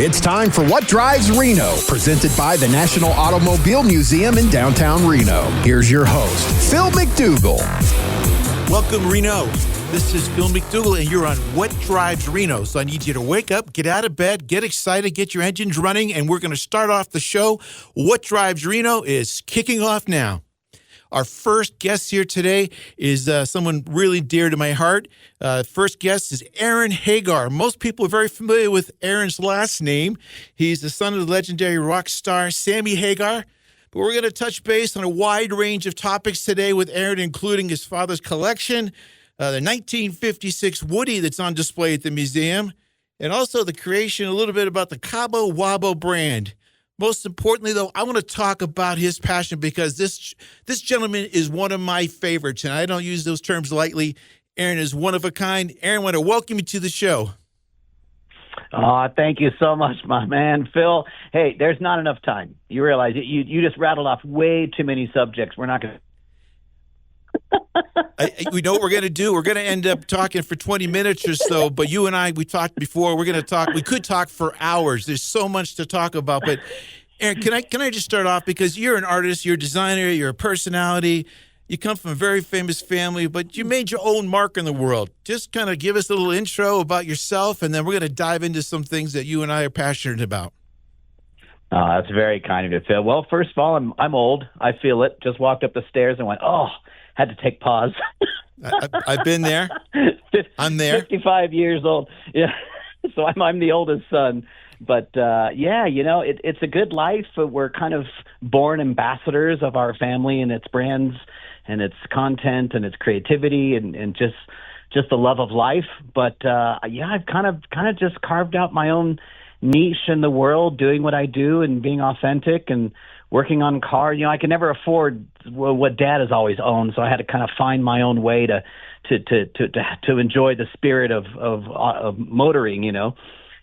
It's time for What Drives Reno, presented by the National Automobile Museum in downtown Reno. Here's your host, Phil McDougall. Welcome, Reno. This is Phil McDougall, and you're on What Drives Reno. So I need you to wake up, get out of bed, get excited, get your engines running, and we're going to start off the show. What Drives Reno is kicking off now. Our first guest here today is someone really dear to my heart. First guest is Aaron Hagar. Most people are very familiar with Aaron's last name. He's the son of the legendary rock star Sammy Hagar. But we're going to touch base on a wide range of topics today with Aaron, including his father's collection, the 1956 Woody that's on display at the museum, and also the creation, a little bit about the Cabo Wabo brand. Most importantly, though, I want to talk about his passion because this gentleman is one of my favorites, and I don't use those terms lightly. Aaron is one of a kind. Aaron, I want to welcome you to the show. Thank you so much, my man, Phil. Hey, there's not enough time. You realize you just rattled off way too many subjects. We're not going to. We know what we're going to do. We're going to end up talking for 20 minutes or so, but you and I, we talked before. We're going to talk. We could talk for hours. There's so much to talk about. But Aaron, can I just start off, because you're an artist, you're a designer, you're a personality. You come from a very famous family, but you made your own mark in the world. Just kind of give us a little intro about yourself, and then we're going to dive into some things that you and I are passionate about. That's very kind of you, Phil. Well, first of all, I'm old. I feel it. Just walked up the stairs and went, had to take pause. I've been there. I'm there. 55 years old. Yeah. So I'm the oldest son. But, it's a good life. We're kind of born ambassadors of our family and its brands and its content and its creativity and just the love of life. But, I've kind of just carved out my own niche in the world, doing what I do and being authentic and working on cars. I could never afford what Dad has always owned, so I had to kind of find my own way to enjoy the spirit of motoring,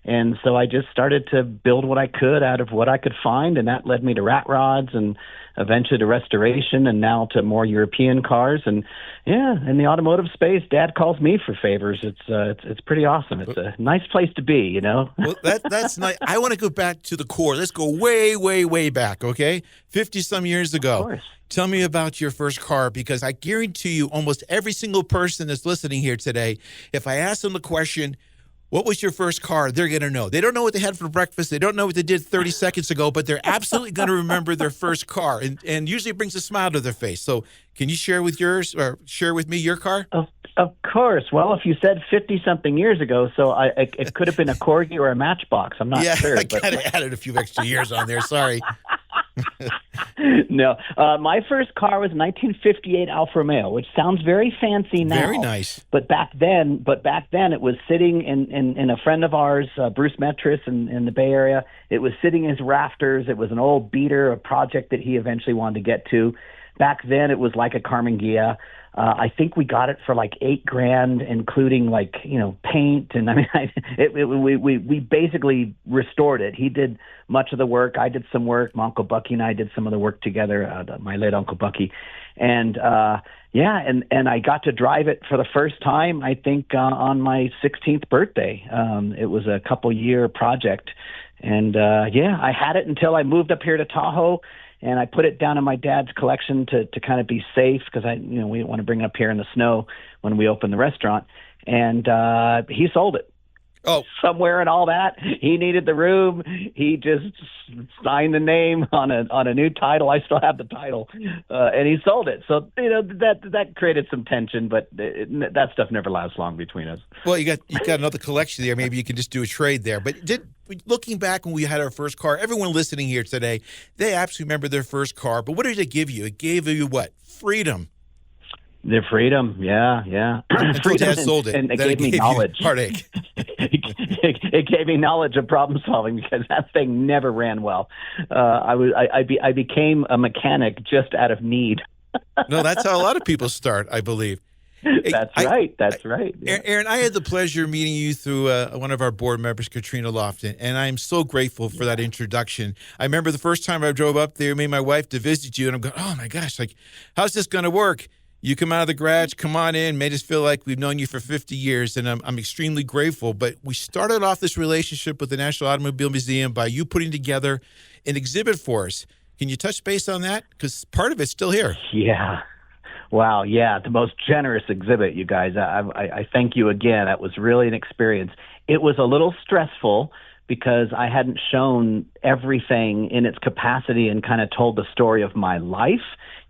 And so I just started to build what I could out of what I could find, and that led me to rat rods and eventually to restoration and now to more European cars. And in the automotive space, Dad calls me for favors. It's pretty awesome. It's a nice place to be, Well, that's nice. I want to go back to the core. Let's go way, way, way back, okay? 50-some years ago. Of course. Tell me about your first car, because I guarantee you almost every single person that's listening here today, if I ask them the question, what was your first car? They're going to know. They don't know what they had for breakfast. They don't know what they did 30 seconds ago, but they're absolutely going to remember their first car, and usually it brings a smile to their face. So can you share with me your car? Of course. Well, if you said 50-something years ago, so it could have been a Corgi or a Matchbox. I'm not sure. I kind of added a few extra years on there. Sorry. No, my first car was a 1958 Alfa Romeo, which sounds very fancy now. Very nice. But back then, it was sitting in a friend of ours, Bruce Metris, in the Bay Area. It was sitting in his rafters. It was an old beater, a project that he eventually wanted to get to. Back then, it was like a Carmen Ghia. I think we got it for like $8,000, including paint, and we basically restored it. He did much of the work. I did some work. My Uncle Bucky and I did some of the work together. My late Uncle Bucky, and I got to drive it for the first time. I think on my 16th birthday. It was a couple-year project, and I had it until I moved up here to Tahoe. And I put it down in my dad's collection to kind of be safe, because we didn't want to bring it up here in the snow when we opened the restaurant. And he sold it. Oh, somewhere and all that. He needed the room. He just signed the name on a new title. I still have the title, and he sold it. So that created some tension, but that stuff never lasts long between us. Well, you got another collection there. Maybe you can just do a trade there. But looking back when we had our first car, everyone listening here today, they absolutely remember their first car. But what did it give you? It gave you what? Freedom. The freedom, yeah. Until Dad sold it. And it gave me knowledge. Heartache. It gave me knowledge of problem solving, because that thing never ran well. I became a mechanic just out of need. No, that's how a lot of people start, I believe. That's right. Yeah. Aaron, I had the pleasure of meeting you through one of our board members, Katrina Lofton, and I'm so grateful for that introduction. I remember the first time I drove up there, me and my wife to visit you, and I'm going, oh my gosh, how's this going to work? You come out of the garage, come on in, made us feel like we've known you for 50 years, and I'm extremely grateful. But we started off this relationship with the National Automobile Museum by you putting together an exhibit for us. Can you touch base on that? Because part of it's still here. Yeah. Wow. Yeah. The most generous exhibit, you guys. I thank you again. That was really an experience. It was a little stressful because I hadn't shown everything in its capacity and kind of told the story of my life.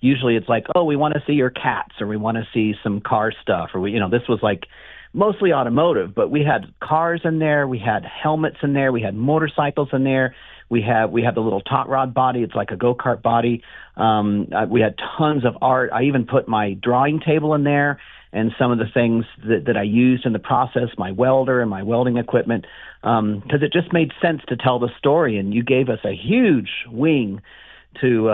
Usually it's like, oh, we want to see your cats, or we want to see some car stuff, or this was like mostly automotive, but we had cars in there, we had helmets in there, we had motorcycles in there, we had the little tot rod body. It's like a go-kart body. We had tons of art. I even put my drawing table in there and some of the things that I used in the process, my welder and my welding equipment, because it just made sense to tell the story. And you gave us a huge wing to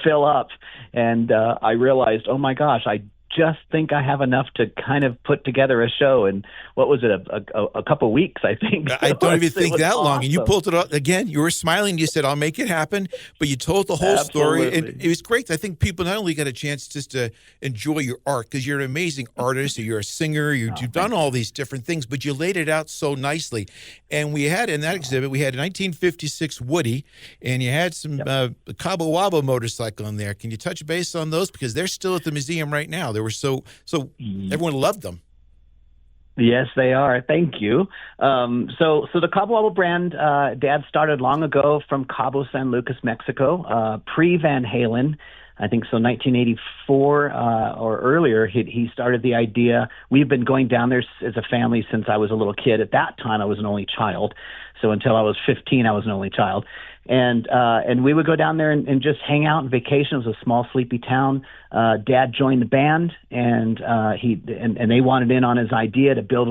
fill up, and I realized, oh my gosh, I just think I have enough to kind of put together a show. And what was it, a couple weeks, I think. I don't even think that awesome. long. And you pulled it off. Again, you were smiling. You said, I'll make it happen. But you told the whole story. And it was great. I think people not only got a chance just to enjoy your art, because you're an amazing artist, or you're a singer, you've done all these different things, but you laid it out so nicely. And we had, in that exhibit, we had a 1956 Woody, and you had some Cabo Wabo motorcycle in there. Can you touch base on those? Because they're still at the museum right now. They were so everyone loved them. Yes, they are. Thank you. So the Cabo Wabo brand, Dad started long ago from Cabo San Lucas, Mexico, pre-Van Halen. I think so, 1984 or earlier, he started the idea. We've been going down there as a family since I was a little kid. At that time, I was an only child. So until I was 15, I was an only child. And we would go down there and just hang out on vacation. It was a small, sleepy town. Dad joined the band, and they wanted in on his idea to build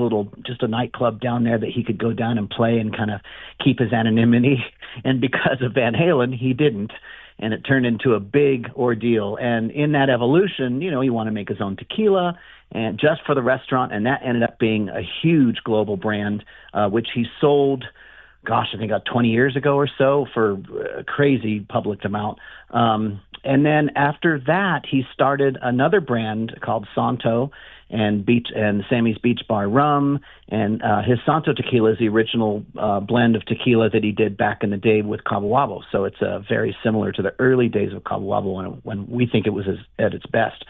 a nightclub down there that he could go down and play and kind of keep his anonymity. And because of Van Halen, he didn't. And it turned into a big ordeal. And in that evolution, he wanted to make his own tequila, and just for the restaurant. And that ended up being a huge global brand, which he sold, I think about 20 years ago or so, for a crazy public amount. And then after that, he started another brand called Santo, and Sammy's Beach Bar Rum, and his Santo tequila is the original blend of tequila that he did back in the day with Cabo Wabo. So it's very similar to the early days of Cabo Wabo when we think it was at its best.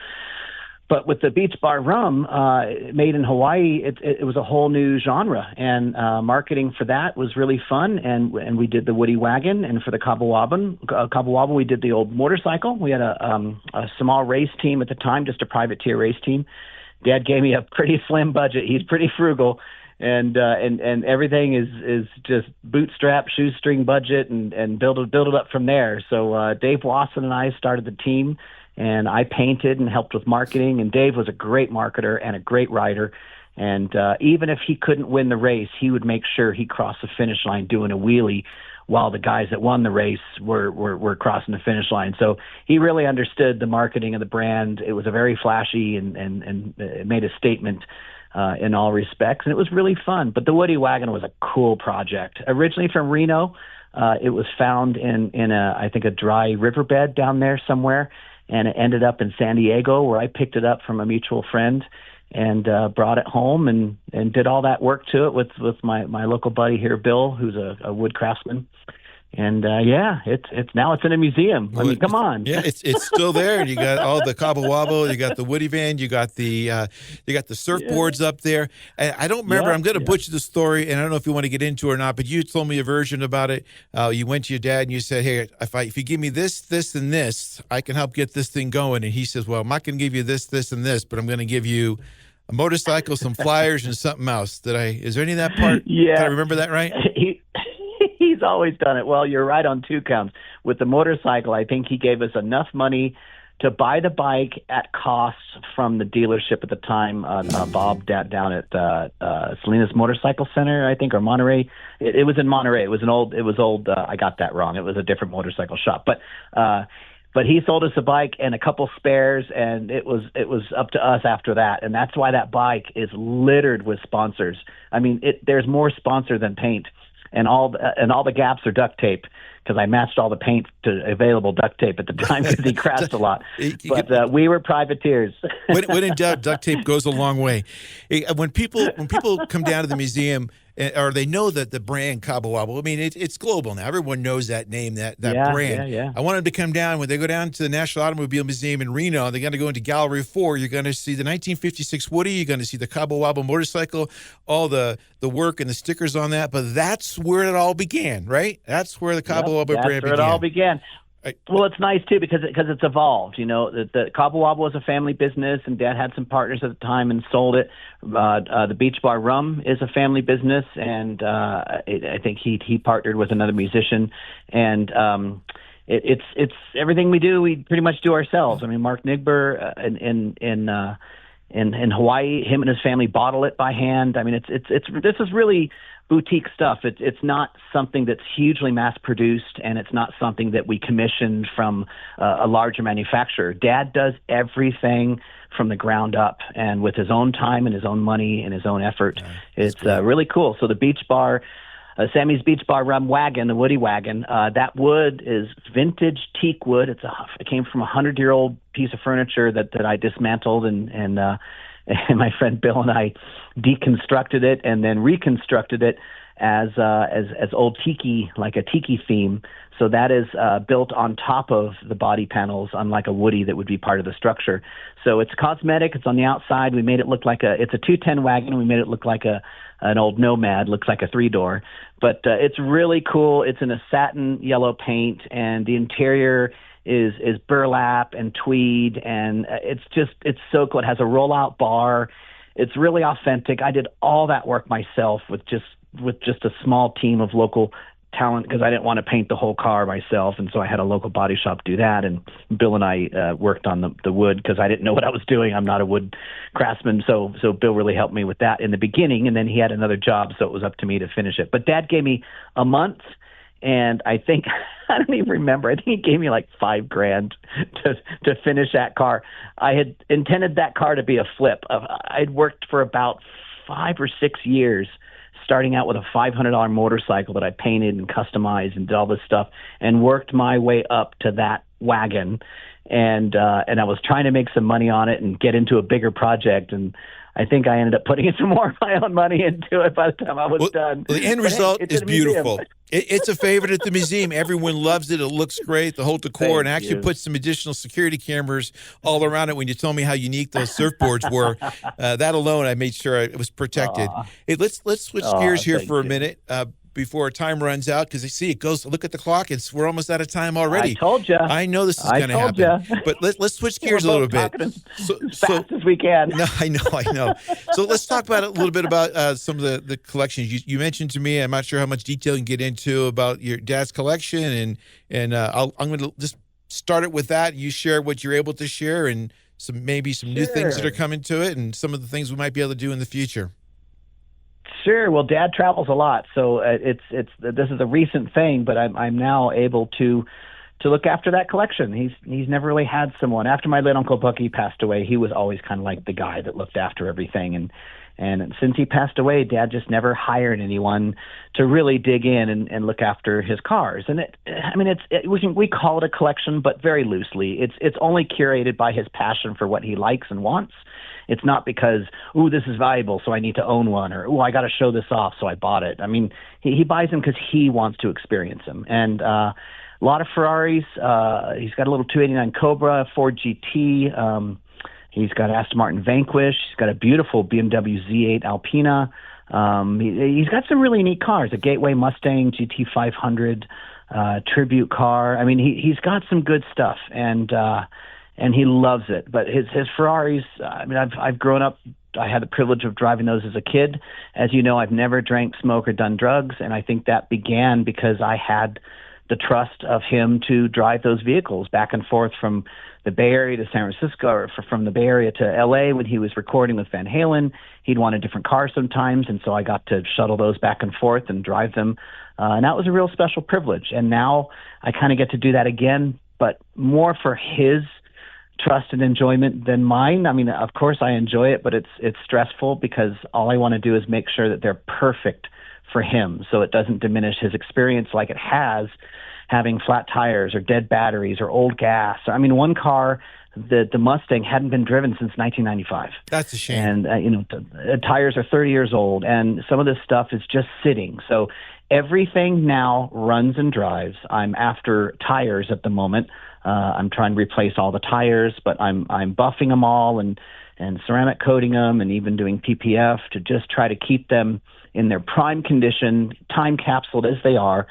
But with the Beach Bar Rum, made in Hawaii, it was a whole new genre, and marketing for that was really fun. And we did the Woody Wagon, and for the Cabo Wabo, we did the old motorcycle. We had a small race team at the time, just a privateer race team. Dad gave me a pretty slim budget. He's pretty frugal, and everything is just bootstrap, shoestring budget, and build it up from there. So Dave Wasson and I started the team. And I painted and helped with marketing, and Dave was a great marketer and a great writer. And even if he couldn't win the race, he would make sure he crossed the finish line doing a wheelie while the guys that won the race were crossing the finish line. So he really understood the marketing of the brand. It was a very flashy and it made a statement in all respects, and it was really fun. But the Woody Wagon was a cool project. Originally from Reno, it was found in I think a dry riverbed down there somewhere. And it ended up in San Diego, where I picked it up from a mutual friend and brought it home and did all that work to it with my local buddy here, Bill, who's a wood craftsman. And it's now in a museum. I mean, come on. Yeah, it's still there. And you got all the Cabo Wabo, you got the Woody van, you got the surfboards up there. And I don't remember. I'm going to butcher the story, and I don't know if you want to get into it or not. But you told me a version about it. You went to your dad and you said, "Hey, if you give me this, this, and this, I can help get this thing going." And he says, "Well, I'm not going to give you this, this, and this, but I'm going to give you a motorcycle, some flyers, and something else." Is there any of that part? Yeah. Can I remember that right? He's always done it. Well, you're right on two counts. With the motorcycle, I think he gave us enough money to buy the bike at cost from the dealership at the time, Bob down at Salinas Motorcycle Center, I think, or Monterey. It was in Monterey. It was old. I got that wrong. It was a different motorcycle shop. But he sold us a bike and a couple spares, and it was up to us after that. And that's why that bike is littered with sponsors. I mean, there's more sponsor than paint. and all the gaps are duct tape, because I matched all the paint to available duct tape at the time because he crashed a lot. But we were privateers. When in doubt, duct tape goes a long way. When people come down to the museum, or they know that the brand Cabo Wabo, I mean, it's global now. Everyone knows that name, that brand. Yeah. I want them to come down. When they go down to the National Automobile Museum in Reno, they're going to go into Gallery 4. You're going to see the 1956 Woody. You're going to see the Cabo Wabo motorcycle, all the work and the stickers on that. But that's where it all began, right? That's where the Cabo Wabo brand began. That's where it all began. Well, it's nice too because it's evolved. You know, the Cabo Wabo was a family business, and Dad had some partners at the time and sold it. The Beach Bar Rum is a family business, and I think he partnered with another musician. And it's everything we do. We pretty much do ourselves. I mean, Mark Nigber in Hawaii, him and his family bottle it by hand. I mean, this is really boutique stuff. It's not something that's hugely mass produced, and it's not something that we commissioned from a larger manufacturer. Dad does everything from the ground up, and with his own time and his own money and his own effort. It's really cool. So the Beach Bar, Sammy's Beach Bar Rum Wagon, the Woody Wagon, that wood is vintage teak wood. It came from a 100-year-old piece of furniture that I dismantled, and my friend Bill and I deconstructed it and then reconstructed it as old tiki, like a tiki theme. So that is built on top of the body panels, unlike a Woody that would be part of the structure. So it's cosmetic. It's on the outside. We made it look like it's a 210 wagon. We made it look like an old Nomad, looks like a 3-door. But it's really cool. It's in a satin yellow paint, and the interior is burlap and tweed, and it's so cool. It has a rollout bar. It's really authentic. I did all that work myself with just a small team of local talent, because I didn't want to paint the whole car myself, and so I had a local body shop do that. And Bill and I worked on the wood because I didn't know what I was doing. I'm not a wood craftsman, so Bill really helped me with that in the beginning, and then he had another job, so it was up to me to finish it. But Dad gave me a month. And I think, I don't even remember, I think he gave me like $5,000 to finish that car. I had intended that car to be a flip. I'd worked for about 5 or 6 years, starting out with a $500 motorcycle that I painted and customized and did all this stuff, and worked my way up to that wagon. And I was trying to make some money on it and get into a bigger project. And I think I ended up putting some more of my own money into it by the time I was done. Well, the end result is beautiful. It's a favorite at the museum. Everyone loves it. It looks great, the whole decor, and actually put some additional security cameras all around it. When you told me how unique those surfboards were, that alone, I made sure it was protected. Hey, let's switch gears here for a minute. Before our time runs out, because I see it goes. Look at the clock; we're almost out of time already. I told you. I know this is going to happen. But let's switch gears a little bit. As fast as we can. No, I know. So let's talk about a little bit about some of the collections you mentioned to me. I'm not sure how much detail you can get into about your dad's collection, and I'm going to just start it with that. You share what you're able to share, and some new things that are coming to it, and some of the things we might be able to do in the future. Sure. Well, Dad travels a lot, so this is a recent thing, but I'm now able to look after that collection. He's never really had someone. After my late Uncle Bucky passed away, he was always kind of like the guy that looked after everything, and since he passed away, Dad just never hired anyone to really dig in and look after his cars. And we call it a collection, but very loosely. It's only curated by his passion for what he likes and wants. It's not because, this is valuable, so I need to own one, or, I got to show this off, so I bought it. I mean, he buys them because he wants to experience them. And a lot of Ferraris. He's got a little 289 Cobra, Ford GT. He's got Aston Martin Vanquish. He's got a beautiful BMW Z8 Alpina. He's got some really neat cars, a Gateway Mustang GT 500 tribute car. I mean, he's got some good stuff, and he loves it. But his Ferraris, I mean, I've grown up, I had the privilege of driving those as a kid. As you know, I've never drank, smoked, or done drugs, and I think that began because I had the trust of him to drive those vehicles back and forth from the Bay Area to San Francisco, or from the Bay Area to L.A. when he was recording with Van Halen. He'd want a different car sometimes, and so I got to shuttle those back and forth and drive them. And that was a real special privilege. And now I kind of get to do that again, but more for his trust and enjoyment than mine. I mean, of course I enjoy it, but it's stressful because all I want to do is make sure that they're perfect for him, so it doesn't diminish his experience like it has having flat tires or dead batteries or old gas. I mean, one car, the Mustang, hadn't been driven since 1995. That's a shame. And tires are 30 years old, and some of this stuff is just sitting. So everything now runs and drives. I'm after tires at the moment. I'm trying to replace all the tires, but I'm buffing them all and ceramic coating them, and even doing PPF to just try to keep them in their prime condition, time capsuled as they are,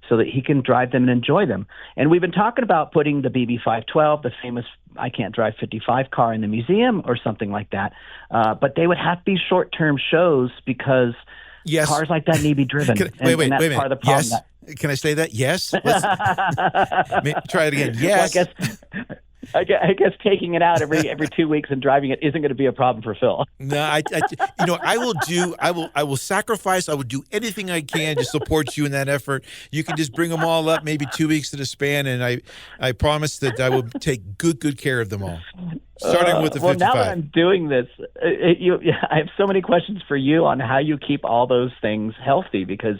so that he can drive them and enjoy them. And we've been talking about putting the BB512, the famous I Can't Drive 55 car, in the museum or something like that. But they would have to be short-term shows because cars like that need to be driven. Wait a that's minute. part of the problem. Yes. Can I say that? Yes. Let's try it again. Yes. Well, I guess taking it out every 2 weeks and driving it isn't going to be a problem for Phil. No, I will sacrifice. I would do anything I can to support you in that effort. You can just bring them all up, maybe 2 weeks at a span, and I promise that I will take good care of them all. Starting with the 55. Well, now that I'm doing this, I have so many questions for you on how you keep all those things healthy, because,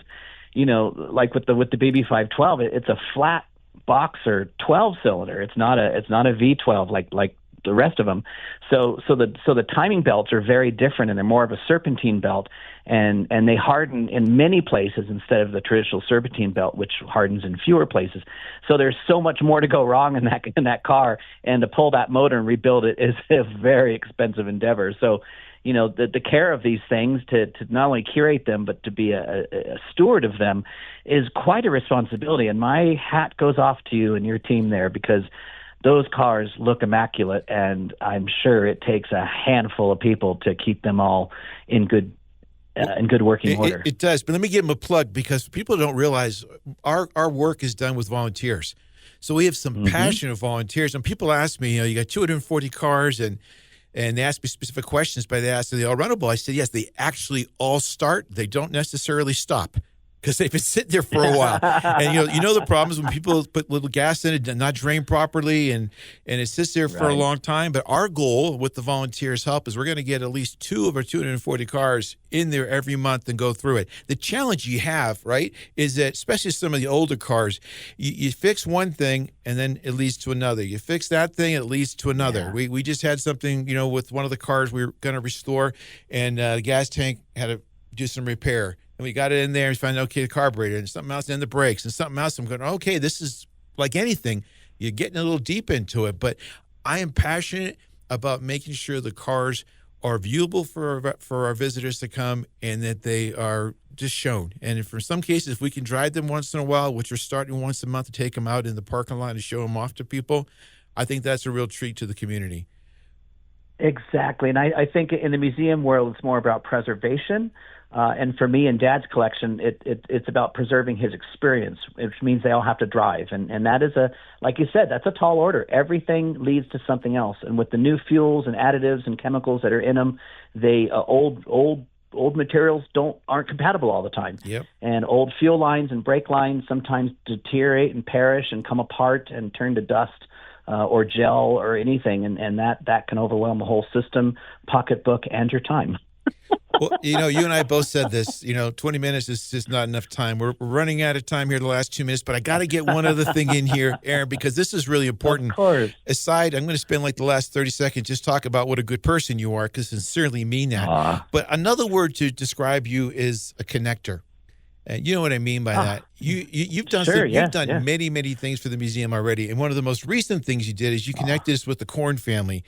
like with the BB512, it's a flat boxer 12-cylinder. It's not a V12 like the rest of them. So the timing belts are very different, and they're more of a serpentine belt, and they harden in many places instead of the traditional serpentine belt, which hardens in fewer places. So there's so much more to go wrong in that car, and to pull that motor and rebuild it is a very expensive endeavor. So the care of these things, to not only curate them, but to be a steward of them, is quite a responsibility. And my hat goes off to you and your team there, because those cars look immaculate, and I'm sure it takes a handful of people to keep them all in good working order. It does. But let me give them a plug, because people don't realize our work is done with volunteers. So we have some passionate volunteers. And people ask me, you got 240 cars, and they ask me specific questions, but they ask, are they all runnable? I said, yes, they actually all start. They don't necessarily stop, because they've been sitting there for a while. And you know the problems when people put little gas in it and not drain properly, and it sits there for a long time. But our goal with the volunteers' help is we're going to get at least 2 of our 240 cars in there every month and go through it. The challenge you have, right, is that especially some of the older cars, you fix one thing and then it leads to another. You fix that thing, it leads to another. Yeah. We just had something, with one of the cars we were going to restore, and the gas tank had to do some repair. And we got it in there and found, the carburetor, and something else in the brakes, and something else. I'm going, okay, this is like anything. You're getting a little deep into it. But I am passionate about making sure the cars are viewable for our visitors to come, and that they are just shown. And for some cases, if we can drive them once in a while, which we're starting once a month to take them out in the parking lot and show them off to people, I think that's a real treat to the community. Exactly. And I think in the museum world, it's more about preservation. And for me and Dad's collection, it's about preserving his experience, which means they all have to drive. And that is like you said, that's a tall order. Everything leads to something else. And with the new fuels and additives and chemicals that are in them, they old materials aren't compatible all the time. Yep. And old fuel lines and brake lines sometimes deteriorate and perish and come apart and turn to dust. Or gel or anything, and that can overwhelm the whole system, pocketbook, and your time. Well, you and I both said this, 20 minutes is just not enough time. We're running out of time here the last 2 minutes, but I got to get one other thing in here, Aaron, because this is really important. Of course. Aside, I'm going to spend like the last 30 seconds just talk about what a good person you are, because I sincerely mean that. But another word to describe you is a connector. And you know what I mean by that. You've done many, many things for the museum already. And one of the most recent things you did is you connected us with the Korn family.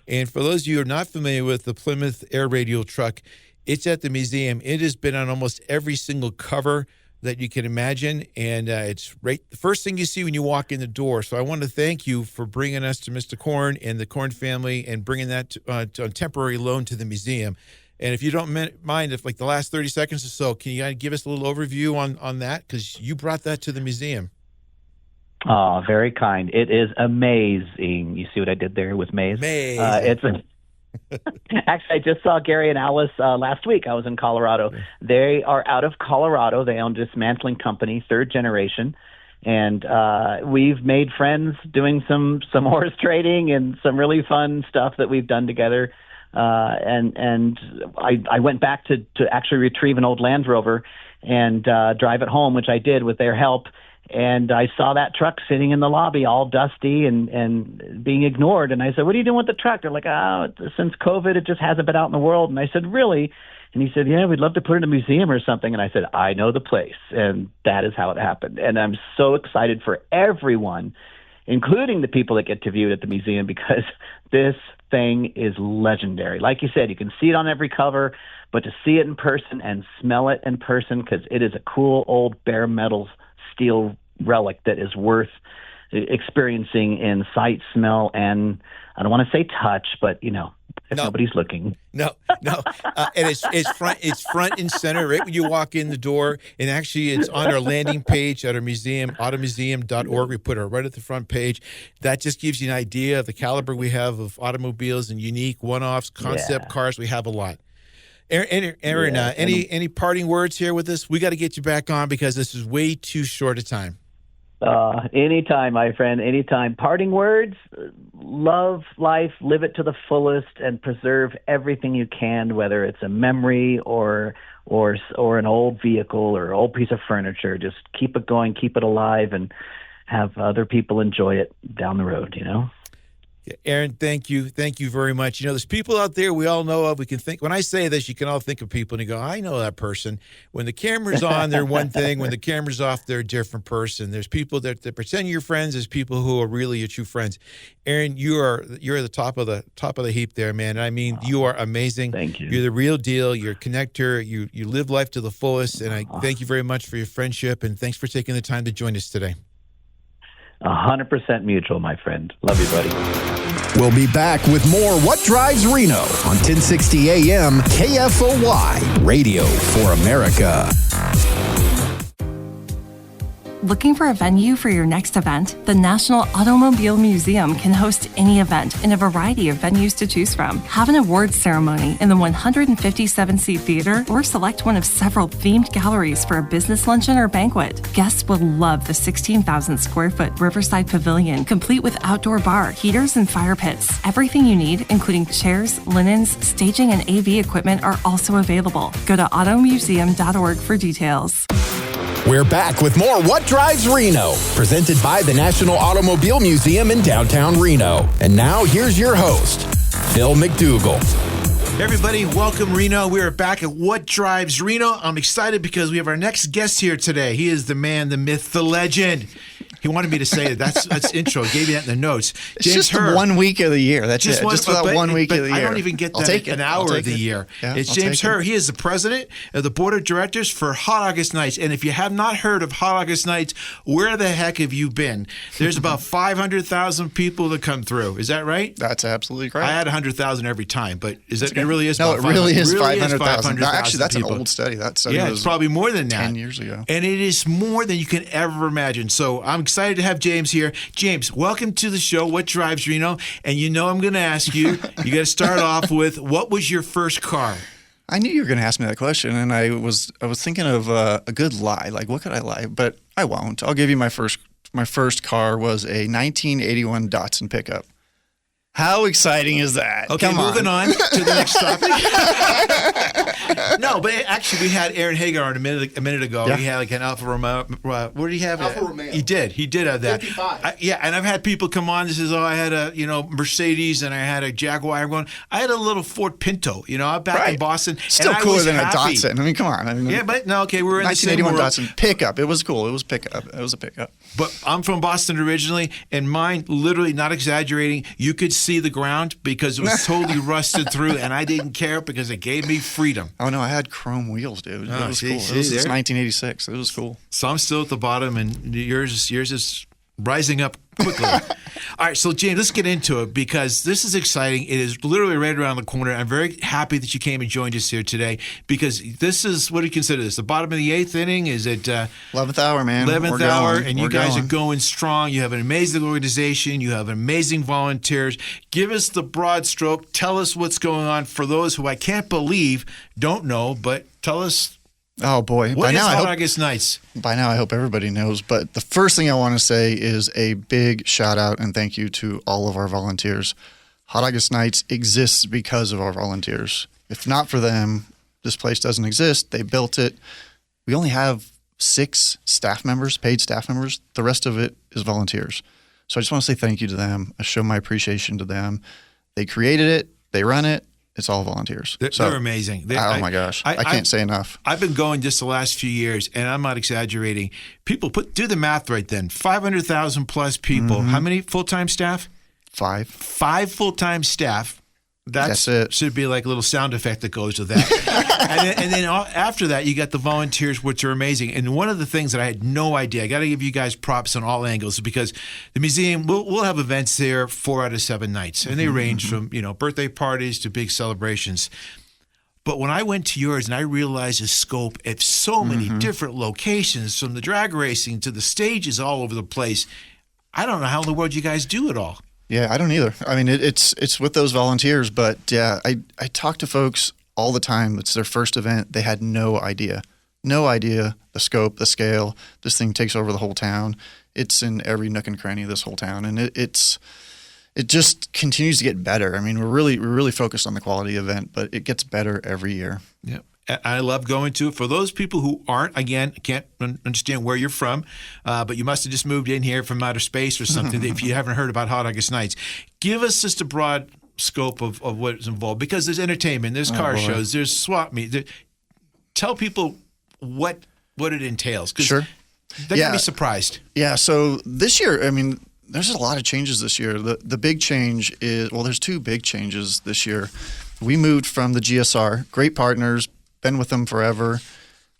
And for those of you who are not familiar with the Plymouth Air Radial truck, it's at the museum. It has been on almost every single cover that you can imagine. And it's right the first thing you see when you walk in the door. So I want to thank you for bringing us to Mr. Korn and the Korn family and bringing that to a temporary loan to the museum. And if you don't mind, if like the last 30 seconds or so, can you give us a little overview on that? Because you brought that to the museum. Oh, very kind. It is amazing. You see what I did there with Maze? Actually, I just saw Gary and Alice last week. I was in Colorado. They are out of Colorado. They own a dismantling company, third generation. And we've made friends doing some horse trading and some really fun stuff that we've done together. and I went back to actually retrieve an old Land Rover and drive it home, which I did with their help. And I saw that truck sitting in the lobby, all dusty and being ignored. And I said, "What are you doing with the truck?" They're like, "Oh, since COVID, it just hasn't been out in the world." And I said, "Really?" And he said, "Yeah, we'd love to put it in a museum or something." And I said, "I know the place." And that is how it happened. And I'm so excited for everyone, including the people that get to view it at the museum, because this thing is legendary. Like you said, you can see it on every cover, but to see it in person and smell it in person, because it is a cool old bare metal steel relic that is worth experiencing in sight, smell, and I don't want to say touch, but if nobody's looking. No. And it's front and center right when you walk in the door. And actually, it's on our landing page at our museum, automuseum.org. We put it right at the front page. That just gives you an idea of the caliber we have of automobiles and unique one-offs, concept cars. We have a lot. Aaron, any parting words here with us? We got to get you back on because this is way too short a time. Anytime, my friend, anytime. Parting words: love life, live it to the fullest, and preserve everything you can, whether it's a memory or an old vehicle or an old piece of furniture. Just keep it going, keep it alive, and have other people enjoy it down the road, Aaron, thank you. Thank you very much. There's people out there we all know of. We can think, when I say this, you can all think of people and you go, I know that person. When the camera's on, they're one thing. When the camera's off, they're a different person. There's people that pretend you're friends. There's people who are really your true friends. Aaron, you're the top of the heap there, man. I mean, you are amazing. Thank you. You're the real deal. You're a connector. You live life to the fullest. And I thank you very much for your friendship. And thanks for taking the time to join us today. 100% mutual, my friend. Love you, buddy. We'll be back with more What Drives Reno on 1060 AM KFOY, Radio for America. Looking for a venue for your next event? The National Automobile Museum can host any event in a variety of venues to choose from. Have an awards ceremony in the 157-seat theater or select one of several themed galleries for a business luncheon or banquet. Guests will love the 16,000-square-foot Riverside Pavilion, complete with outdoor bar, heaters, and fire pits. Everything you need, including chairs, linens, staging, and AV equipment, are also available. Go to automuseum.org for details. We're back with more What Drives Reno, presented by the National Automobile Museum in downtown Reno. And now here's your host, Phil McDougall. Hey everybody, welcome Reno. We are back at What Drives Reno. I'm excited because we have our next guest here today. He is the man, the myth, the legend. He wanted me to say it. That's intro. Gave you that in the notes. It's just Herr. 1 week of the year. That's just about 1 week of the year. I don't even get that an hour of the year. Yeah, it's James Herr. He is the president of the board of directors for Hot August Nights. And if you have not heard of Hot August Nights, where the heck have you been? There's about 500,000 people that come through. Is that right? That's absolutely correct. I had 100,000 every time, but it really is? No, it really is 500,000. Actually, that's people. an old study. That study was it's probably more than that. 10 years ago. And it is more than you can ever imagine. So I'm excited to have James here. James, welcome to the show, What Drives Reno? And I'm going to ask you, you got to start off with, what was your first car? I knew you were going to ask me that question, and I was thinking of a good lie. Like, what could I lie? But I won't. I'll give you my first car was a 1981 Datsun pickup. How exciting is that? Okay, moving on to the next topic. No, but actually, we had Aaron Hagar on a minute ago. Yeah. He had like an Alfa Romeo. What did he have? Alfa Romeo. He did have that. 55. And I've had people come on. This is, I had a Mercedes and I had a Jaguar. I had a little Ford Pinto. I'm back in Boston. Still and cooler I was than happy. a Datsun. I mean, come on. We're in the same world. 1981 Datsun pickup. It was cool. It was pickup. It was a pickup. But I'm from Boston originally, and mine, literally, not exaggerating, you could see the ground because it was totally rusted through, and I didn't care because it gave me freedom. Oh, no, I had chrome wheels, dude. It was cool. It was 1986. It was cool. So I'm still at the bottom, and yours is rising up quickly. All right, so James, let's get into it because this is exciting. It is literally right around the corner. I'm very happy that you came and joined us here today because this is, what do you consider this? The bottom of the eighth inning? Is it 11th hour, man. 11th hour, and you guys are going strong. You have an amazing organization. You have amazing volunteers. Give us the broad stroke. Tell us what's going on for those who I can't believe don't know, but tell us. Oh, boy. What is Hot August Nights? By now, I hope everybody knows. But the first thing I want to say is a big shout out and thank you to all of our volunteers. Hot August Nights exists because of our volunteers. If not for them, this place doesn't exist. They built it. We only have 6 staff members, paid staff members. The rest of it is volunteers. So I just want to say thank you to them. I show my appreciation to them. They created it. They run it. It's all volunteers. They're amazing. Oh my gosh. I can't say enough. I've been going just the last few years, and I'm not exaggerating. People do the math right then. 500,000 plus people. Mm-hmm. How many full-time staff? 5. 5 full-time staff. That's it. Should be like a little sound effect that goes with that. and then after that, you got the volunteers, which are amazing. And one of the things that I had no idea, I got to give you guys props on all angles, because the museum, we'll have events there 4 out of 7 nights, and they range from birthday parties to big celebrations. But when I went to yours and I realized the scope of so many different locations, from the drag racing to the stages all over the place, I don't know how in the world you guys do it all. Yeah, I don't either. I mean, it's with those volunteers, but yeah, I talk to folks all the time. It's their first event. They had no idea the scope, the scale. This thing takes over the whole town. It's in every nook and cranny of this whole town, and it just continues to get better. I mean, we're really focused on the quality event, but it gets better every year. Yeah. I love going to it. For those people who aren't, again, can't understand where you're from, but you must have just moved in here from outer space or something, if you haven't heard about Hot August Nights, give us just a broad scope of what's involved, because there's entertainment, there's car shows, there's swap meet. Tell people what it entails. Sure. They're going to be surprised. Yeah, so this year, I mean, there's a lot of changes this year. The big change is, there's 2 big changes this year. We moved from the GSR, great partners, been with them forever,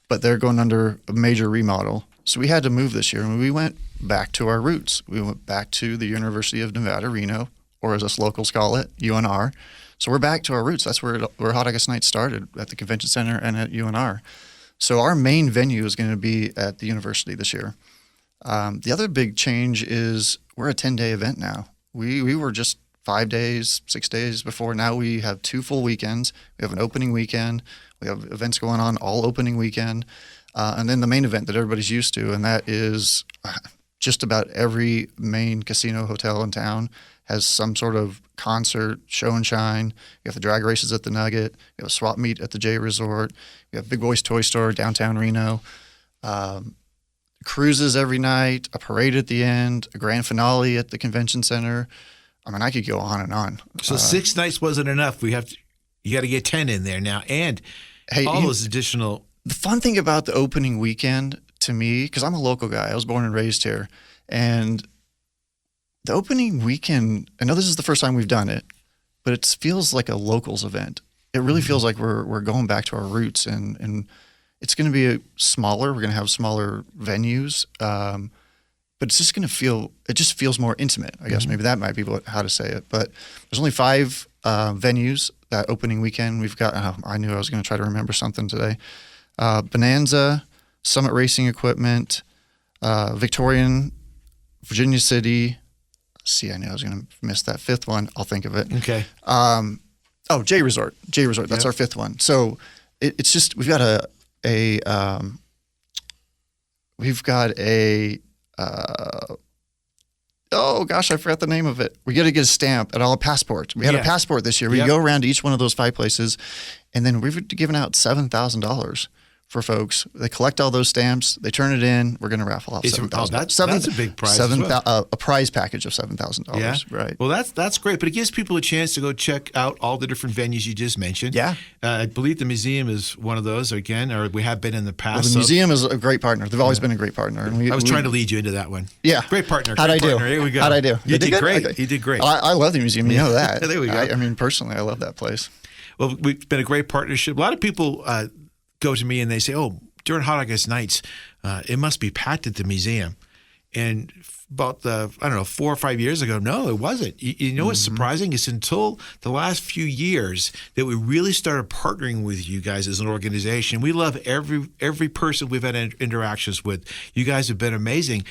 but they're going under a major remodel. So we had to move this year, and we went back to our roots. We went back to the University of Nevada, Reno, or as us locals call it, UNR. So we're back to our roots. That's where Hot August Nights started, at the Convention Center and at UNR. So our main venue is going to be at the university this year. The other big change is we're a 10-day event now. We were just 5 days, 6 days before. Now we have 2 full weekends. We have an opening weekend. We have events going on all opening weekend. And then the main event that everybody's used to, and that is just about every main casino hotel in town has some sort of concert, show and shine. You have the drag races at the Nugget. You have a swap meet at the J Resort. You have Big Boy's Toy Store, downtown Reno. Cruises every night, a parade at the end, a grand finale at the convention center. I mean, I could go on and on. So 6 nights wasn't enough. You got to get 10 in there now, and all those additional. The fun thing about the opening weekend to me, because I'm a local guy, I was born and raised here, and the opening weekend, I know this is the first time we've done it, but it feels like a locals event. It really feels like we're going back to our roots, and it's going to be smaller. We're going to have smaller venues, but it's just going to feels more intimate. I guess maybe that might be how to say it. But there's only 5 venues that opening weekend. We've got, I knew I was going to try to remember something today. Bonanza, Summit Racing Equipment, Victorian, Virginia City. I knew I was going to miss that 5th one. I'll think of it. Okay. J Resort. That's our 5th one. So it's just, we've got oh gosh, I forgot the name of it. We got to get a stamp and a passport. We had a passport this year. We go around to each one of those 5 places, and then we've given out $7,000 for folks. They collect all those stamps. They turn it in. We're going to raffle off $7,000. That's a big prize. A prize package of $7,000. Yeah, right. Well, that's great, but it gives people a chance to go check out all the different venues you just mentioned. Yeah, I believe the museum is one of those again, or we have been in the past. Well, the museum is a great partner. They've always been a great partner. And I was trying to lead you into that one. Yeah, great partner. How'd I do? Here we go. How'd I do? You did great. Okay. You did great. I love the museum. You know that. There we go. I mean, personally, I love that place. Well, we've been a great partnership. A lot of people go to me and they say, "Oh, during Hot August Nights, it must be packed at the museum." And about 4 or 5 years ago, no, it wasn't. You know what's surprising? It's until the last few years that we really started partnering with you guys as an organization. We love every person we've had interactions with. You guys have been amazing.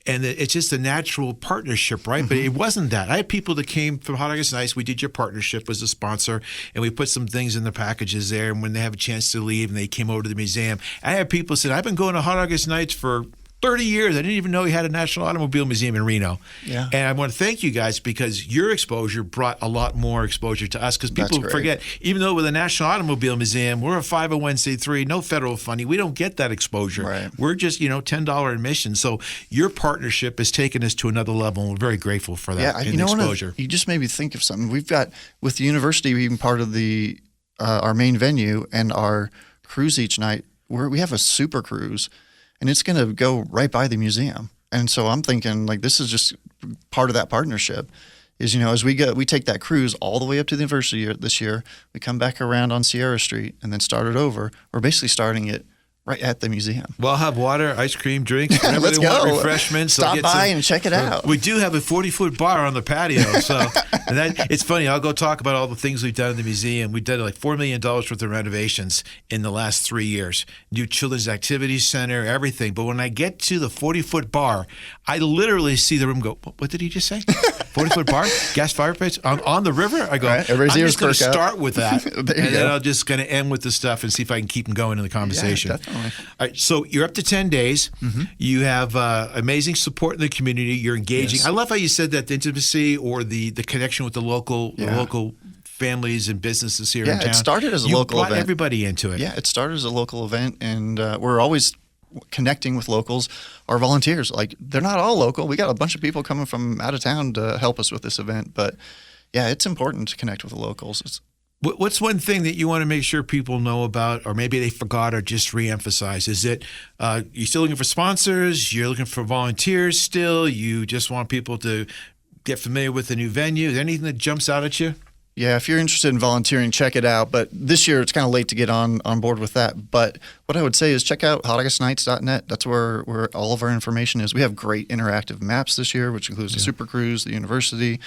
And it's just a natural partnership, right? But it wasn't that. I had people that came from Hot August Nights. We did your partnership as a sponsor, and we put some things in the packages there. And when they have a chance to leave, and they came over to the museum, I had people say, "I've been going to Hot August Nights for 30 years. I didn't even know he had a National Automobile Museum in Reno. Yeah. And I want to thank you guys because your exposure brought a lot more exposure to us because people forget, even though with the National Automobile Museum, we're a 501c3, no federal funding. We don't get that exposure. Right. We're just, $10 admission. So your partnership has taken us to another level, and we're very grateful for that exposure. You just made me think of something. We've got, with the university being part of the our main venue and our cruise each night, we have a super cruise, and it's going to go right by the museum. And so I'm thinking, like, this is just part of that partnership. Is as we take that cruise all the way up to the university this year. We come back around on Sierra Street and then start it over. We're basically starting it right at the museum. Well, I'll have water, ice cream, drinks, Let's go. Want, refreshments. Stop by and check it out. We do have a 40-foot bar on the patio. So and it's funny. I'll go talk about all the things we've done in the museum. We've done like $4 million worth of renovations in the last 3 years. New Children's Activities Center, everything. But when I get to the 40-foot bar, I literally see the room go, what did he just say? 40-foot bar? Gas fire pits? On the river? I go, right. I'm just going to start with that. and then I'm just going to end with the stuff and see if I can keep them going in the conversation. Yeah, definitely. All right, so you're up to 10 days. Mm-hmm. You have amazing support in the community. You're engaging. Yes. I love how you said that the intimacy or the connection with the local families and businesses here in town. Yeah, it started as a local event. You brought everybody into it. Yeah, it started as a local event, and we're always connecting with locals. Our volunteers, they're not all local. We got a bunch of people coming from out of town to help us with this event. But, yeah, it's important to connect with the locals. What's one thing that you want to make sure people know about, or maybe they forgot or just reemphasize? Is it you're still looking for sponsors? You're looking for volunteers still? You just want people to get familiar with the new venue? Is there anything that jumps out at you? Yeah, if you're interested in volunteering, check it out. But this year, it's kind of late to get on board with that. But what I would say is check out hotaugustnights.net. That's where all of our information is. We have great interactive maps this year, which includes the Super Cruise, the university.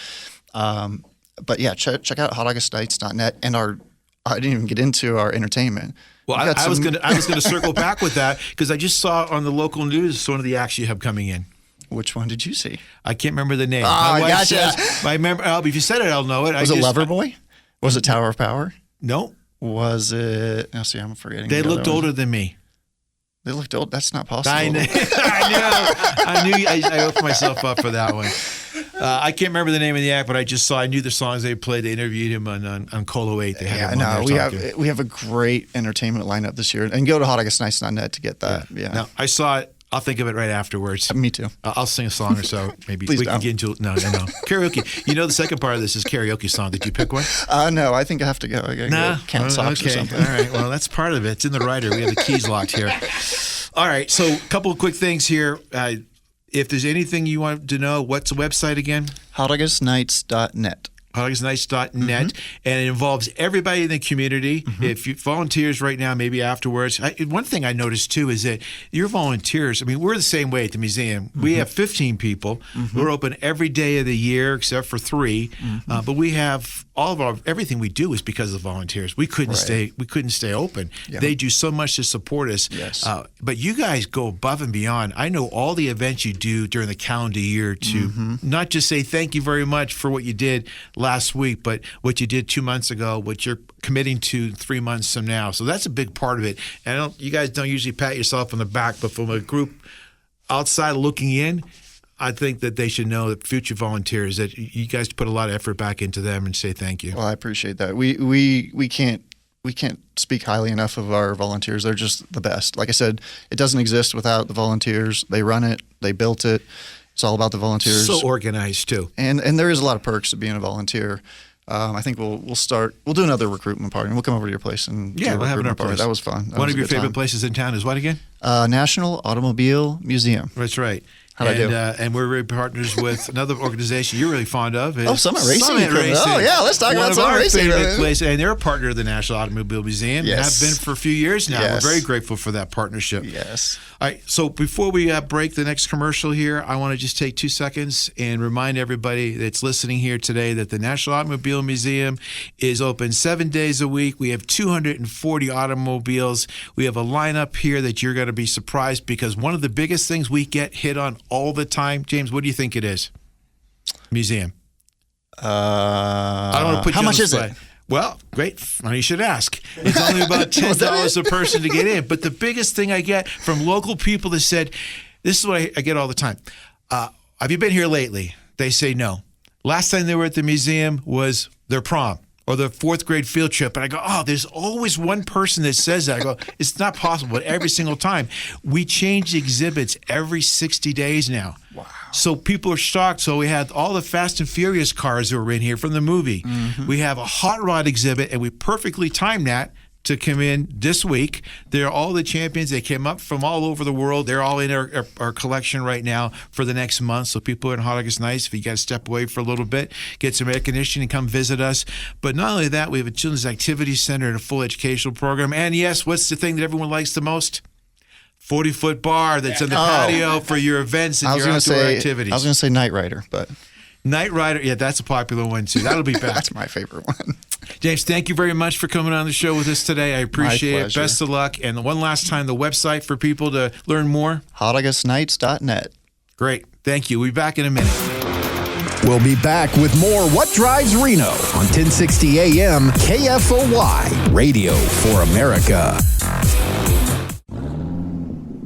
But yeah, check out hotaugustnights.net and I didn't even get into our entertainment. Well, I was gonna circle back with that because I just saw on the local news one of the acts you have coming in. Which one did you see? I can't remember the name. My wife says, if you said it, I'll know it. Was it Loverboy? Was it Tower of Power? No. Was it? Oh, see, I'm forgetting. They looked older than me. They looked old. That's not possible. I know. I opened myself up for that one. I can't remember the name of the act, but I knew the songs they played. They interviewed him on Colo 8. We have a great entertainment lineup this year. And go to hotaugustnights.net to get that. Yeah. No, I saw it. I'll think of it right afterwards. Me too. I'll sing a song or so. Maybe Please we don't. can get into it. No. Karaoke. The second part of this is karaoke song. Did you pick one? No, I think I have to go. I got to go count socks or something. All right. Well, that's part of it. It's in the writer. We have the keys locked here. All right. So a couple of quick things here. If there's anything you want to know, what's the website again? hotaugustnights.net. hotaugustnights.net, Mm-hmm. and it involves everybody in the community. Mm-hmm. If you volunteers right now, maybe afterwards. One thing I noticed too is that your volunteers, we're the same way at the museum. Mm-hmm. We have 15 people. Mm-hmm. We're open every day of the year except for 3. Mm-hmm. But we have everything we do is because of volunteers. We couldn't stay open. Yeah. They do so much to support us. Yes. But you guys go above and beyond. I know all the events you do during the calendar year to not just say thank you very much for what you did last week, but what you did 2 months ago, what you're committing to 3 months from now. So that's a big part of it. And you guys don't usually pat yourself on the back, but from a group outside looking in, I think that they should know that future volunteers that you guys put a lot of effort back into them and say thank you. Well, I appreciate that. We can't speak highly enough of our volunteers. They're just the best. Like I said, it doesn't exist without the volunteers. They run it. They built it. It's all about the volunteers. So organized too. And there is a lot of perks to being a volunteer. I think we'll do another recruitment party, and we'll come over to your place and do a we'll have it in our party. place. That was fun. One of your favorite places in town is what again? National Automobile Museum. That's right. How'd I do? And we're really partners with another organization you're really fond of. Summit Racing. Oh, yeah. Let's talk about Summit Racing. And they're a partner of the National Automobile Museum. Yes. And have been for a few years now. Yes. We're very grateful for that partnership. Yes. All right. So before we break the next commercial here, I want to just take 2 seconds and remind everybody that's listening here today that the National Automobile Museum is open 7 days a week. We have 240 automobiles. We have a lineup here that you're going to be surprised because one of the biggest things we get hit on all the time, James, what do you think it is? Museum. I don't want to put you how on much the is spot. it? Well, great. You should ask. It's only about $10 a person to get in. But the biggest thing I get from local people that said, This is what I get all the time. Have you been here lately? They say no. Last time they were at the museum was their prom or their fourth grade field trip. And I go, oh, there's always one person that says that. I go, it's not possible. But every single time, we change exhibits every 60 days now. Wow. So people are shocked. So we had all the Fast and Furious cars that were in here from the movie. Mm-hmm. We have a hot rod exhibit, and we perfectly timed that to come in this week. They're all the champions. They came up from all over the world. They're all in our collection right now for the next month. So people in Hot August Nights, if you got to step away for a little bit, get some air conditioning and come visit us. But not only that, we have a children's activity center and a full educational program. And yes, what's the thing that everyone likes the most? 40-foot bar that's in the patio for your events and your outdoor activities. I was going to say Night Rider, but... Night Rider, yeah, that's a popular one too. That'll be back. That's my favorite one. James, thank you very much for coming on the show with us today. I appreciate it. Best of luck. And one last time, the website for people to learn more? hotaugustnights.net. Great. Thank you. We'll be back in a minute. We'll be back with more What Drives Reno on 1060 AM KFOY, Radio for America.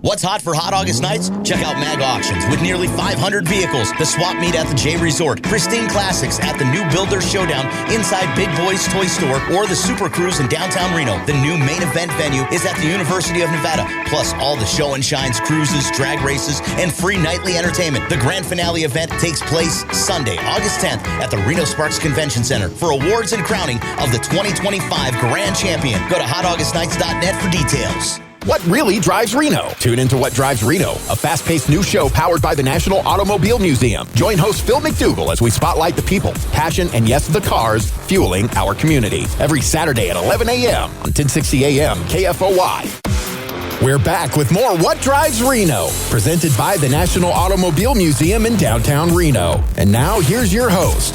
What's hot for Hot August Nights? Check out Mag Auctions with nearly 500 vehicles, the swap meet at the J Resort, pristine classics at the new Builder Showdown inside Big Boy's Toy Store, or the Super Cruise in downtown Reno. The new main event venue is at the University of Nevada, plus all the show and shines, cruises, drag races, and free nightly entertainment. The grand finale event takes place Sunday, August 10th at the Reno Sparks Convention Center for awards and crowning of the 2025 Grand Champion. Go to hotaugustnights.net for details. What really drives Reno? Tune into What Drives Reno, a fast-paced new show powered by the National Automobile Museum. Join host Phil McDougall as we spotlight the people, passion, and yes, the cars fueling our community. Every Saturday at 11 a.m. on 1060 a.m. KFOY. We're back with more What Drives Reno, presented by the National Automobile Museum in downtown Reno. And now, here's your host,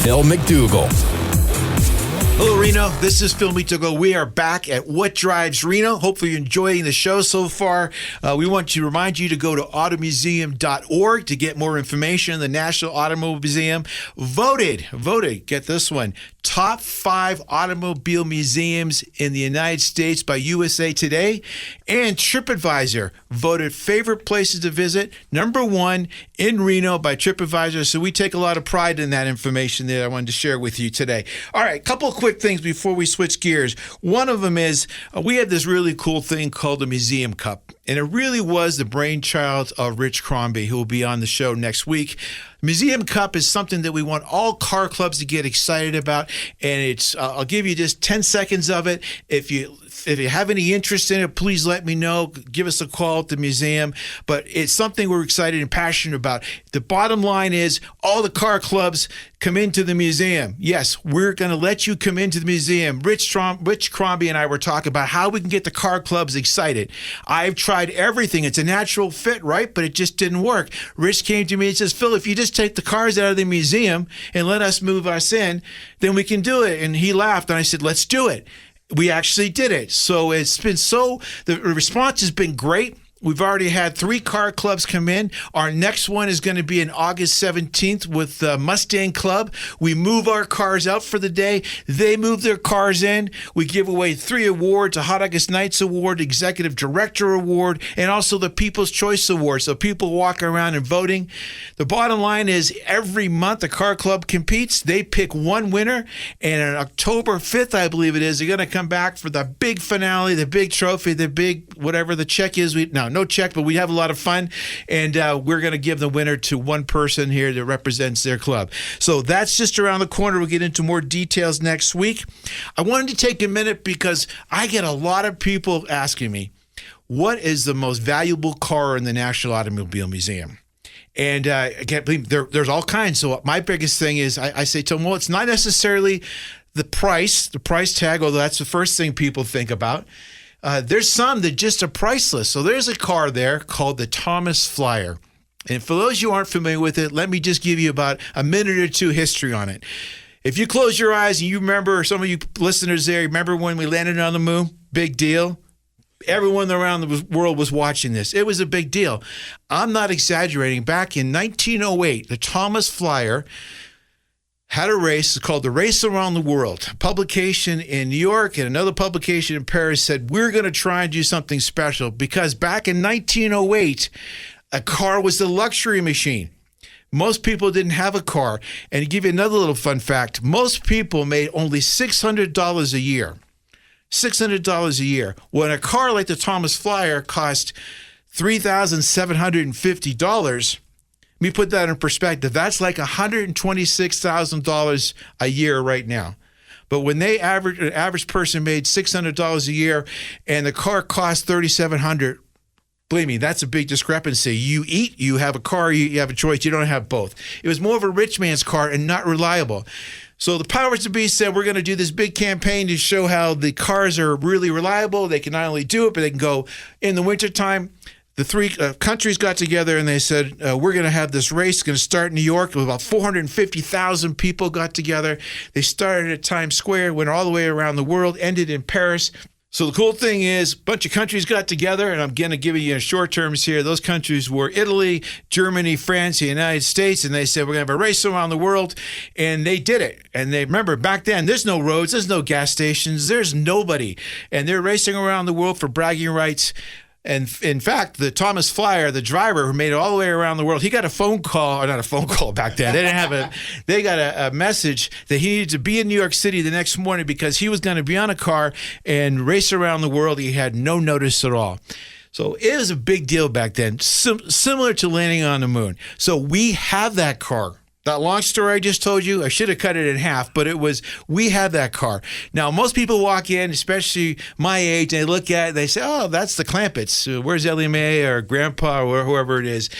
Phil McDougall. Hello, Reno. This is Phil McDougall. We are back at What Drives Reno. Hopefully you're enjoying the show so far. We want to remind you to go to automuseum.org to get more information. The National Automobile Museum voted, get this one, top 5 automobile museums in the United States by USA Today, and TripAdvisor voted favorite places to visit, number 1 in Reno by TripAdvisor. So we take a lot of pride in that information that I wanted to share with you today. All right, a couple of quick things before we switch gears. One of them is we had this really cool thing called the Museum Cup, and it really was the brainchild of Rich Crombie, who will be on the show next week. Museum Cup is something that we want all car clubs to get excited about, and it's I'll give you just 10 seconds of it. If you have any interest in it, please let me know. Give us a call at the museum. But it's something we're excited and passionate about. The bottom line is all the car clubs come into the museum. Yes, we're going to let you come into the museum. Rich Crombie and I were talking about how we can get the car clubs excited. I've tried everything. It's a natural fit, right? But it just didn't work. Rich came to me and says, Phil, if you just take the cars out of the museum and let us move us in, then we can do it. And he laughed, and I said, let's do it. We actually did it. So it's been the response has been great. We've already had 3 car clubs come in. Our next one is going to be on August 17th with the Mustang Club. We move our cars out for the day. They move their cars in. We give away 3 awards, a Hot August Nights Award, Executive Director Award, and also the People's Choice Award. So people walk around and voting. The bottom line is every month a car club competes. They pick one winner. And on October 5th, I believe it is, they're going to come back for the big finale, the big trophy, the big whatever the check is. No check, but we have a lot of fun, and we're going to give the winner to one person here that represents their club. So that's just around the corner. We'll get into more details next week. I wanted to take a minute because I get a lot of people asking me, what is the most valuable car in the National Automobile Museum? And I can't believe there's all kinds. So my biggest thing is I say to them, well, it's not necessarily the price tag, although that's the first thing people think about. There's some that just are priceless. So there's a car there called the Thomas Flyer. And for those who aren't familiar with it, let me just give you about a minute or two history on it. If you close your eyes and you remember, some of you listeners there, remember when we landed on the moon? Big deal. Everyone around the world was watching this. It was a big deal. I'm not exaggerating. Back in 1908, the Thomas Flyer had a race called the Race Around the World. A publication in New York and another publication in Paris said, we're going to try and do something special because back in 1908, A car was a luxury machine. Most people didn't have a car. And to give you another little fun fact, most people made only $600 a year. $600 a year. When a car like the Thomas Flyer cost $3,750, let me put that in perspective. That's like $126,000 a year right now. But when an average person made $600 a year and the car cost $3,700, believe me, that's a big discrepancy. You eat, you have a car, you have a choice. You don't have both. It was more of a rich man's car and not reliable. So the powers to be said, we're going to do this big campaign to show how the cars are really reliable. They can not only do it, but they can go in the wintertime. The three countries got together and they said, we're going to have this race. It's going to start in New York. About 450,000 people got together. They started at Times Square, went all the way around the world, ended in Paris. So the cool thing is a bunch of countries got together, and I'm going to give you short terms here. Those countries were Italy, Germany, France, the United States, and they said, we're going to have a race around the world, and they did it. And they remember back then, there's no roads, there's no gas stations, there's nobody. And they're racing around the world for bragging rights. And in fact, the Thomas Flyer, the driver who made it all the way around the world, he got a phone call, or not a phone call back then. They didn't have they got a message that he needed to be in New York City the next morning because he was going to be on a car and race around the world. He had no notice at all. So it was a big deal back then, similar to landing on the moon. So we have that car. That long story I just told you, I should have cut it in half, but we have that car. Now, most people walk in, especially my age, and they look at it, they say, oh, that's the Clampetts. Where's Ellie Mae or Grandpa or whoever it is?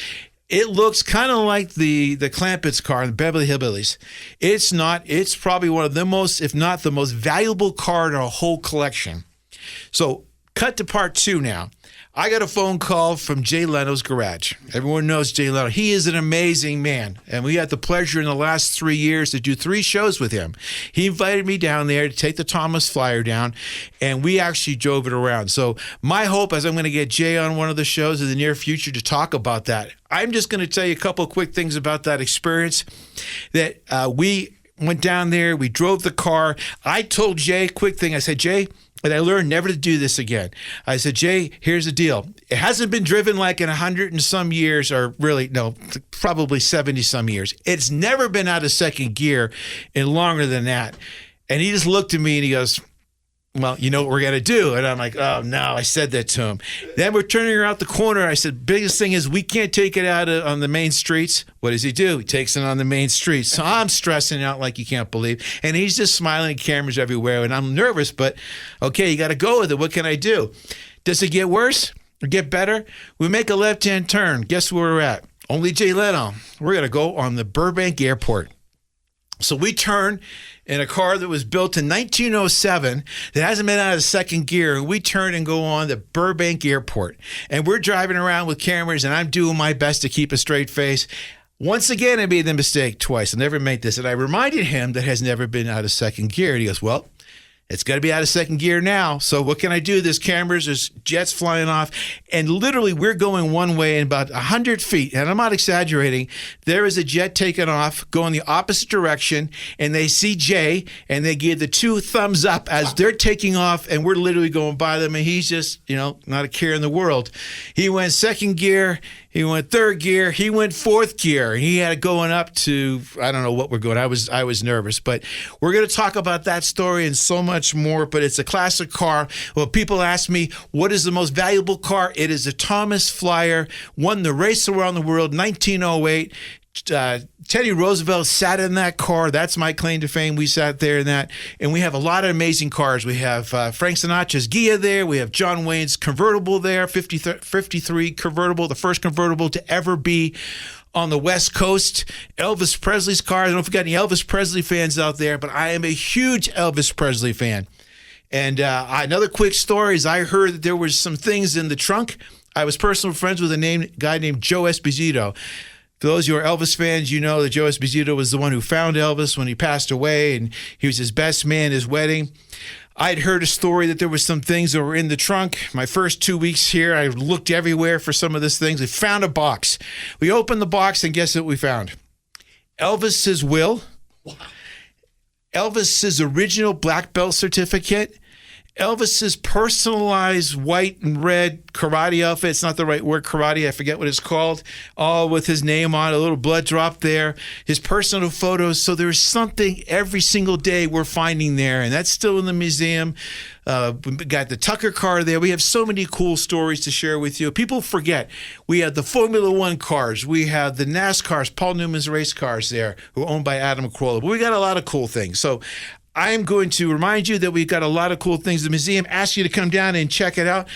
It looks kind of like the Clampetts car, the Beverly Hillbillies. It's not. It's probably one of the most, if not the most valuable car in our whole collection. So cut to part two now. I got a phone call from Jay Leno's garage. Everyone knows Jay Leno. He is an amazing man. And we had the pleasure in the last 3 years to do 3 shows with him. He invited me down there to take the Thomas Flyer down, and we actually drove it around. So my hope is I'm going to get Jay on one of the shows in the near future to talk about that. I'm just going to tell you a couple of quick things about that experience that we went down there. We drove the car. I told Jay, quick thing. I said, Jay, and I learned never to do this again. I said, Jay, here's the deal. It hasn't been driven like in 100 and some years, or really, no, probably 70 some years. It's never been out of second gear in longer than that. And he just looked at me and he goes, well, you know what we're going to do? And I'm like, oh, no, I said that to him. Then we're turning her out the corner. I said, biggest thing is we can't take it out on the main streets. What does he do? He takes it on the main streets. So I'm stressing out like you can't believe. And he's just smiling, cameras everywhere. And I'm nervous, but okay, you got to go with it. What can I do? Does it get worse or get better? We make a left-hand turn. Guess where we're at? Only Jay Leno. We're going to go on the Burbank Airport. So we turn in a car that was built in 1907 that hasn't been out of second gear. We turn and go on the Burbank Airport. And we're driving around with cameras, and I'm doing my best to keep a straight face. Once again, I made the mistake twice. I'll never make this. And I reminded him that has never been out of second gear. And he goes, well, it's got to be out of second gear now. So what can I do? There's cameras, there's jets flying off. And literally, we're going one way in about 100 feet. And I'm not exaggerating. There is a jet taking off, going the opposite direction. And they see Jay, and they give the 2 thumbs up as they're taking off. And we're literally going by them. And he's just, not a care in the world. He went second gear. He went third gear. He went fourth gear. He had it going up to, I don't know what we're going. I was nervous, but we're going to talk about that story and so much more. But it's a classic car. Well, people ask me, what is the most valuable car? It is a Thomas Flyer. Won the race around the world, 1908. Teddy Roosevelt sat in that car. That's my claim to fame. We sat there in that. And we have a lot of amazing cars. We have Frank Sinatra's Ghia there. We have John Wayne's convertible there, 53 convertible, the first convertible to ever be on the West Coast. Elvis Presley's car. I don't know if we got any Elvis Presley fans out there, but I am a huge Elvis Presley fan. And another quick story is I heard that there was some things in the trunk. I was personal friends with a guy named Joe Esposito. For those who are Elvis fans, you know that Joe Esposito was the one who found Elvis when he passed away, and he was his best man at his wedding. I'd heard a story that there was some things that were in the trunk. My first 2 weeks here, I looked everywhere for some of these things. We found a box. We opened the box, and guess what we found? Elvis's will, Elvis's original black belt certificate, Elvis's personalized white and red karate outfit. It's not the right word, karate. I forget what it's called. All with his name on it, a little blood drop there. His personal photos. So there's something every single day we're finding there, and that's still in the museum. We got the Tucker car there. We have so many cool stories to share with you. People forget. We have the Formula One cars. We have the NASCARs, Paul Newman's race cars there, who are owned by Adam McCrolla. But we got a lot of cool things. So I'm going to remind you that we've got a lot of cool things in the museum. Ask you to come down and check it out.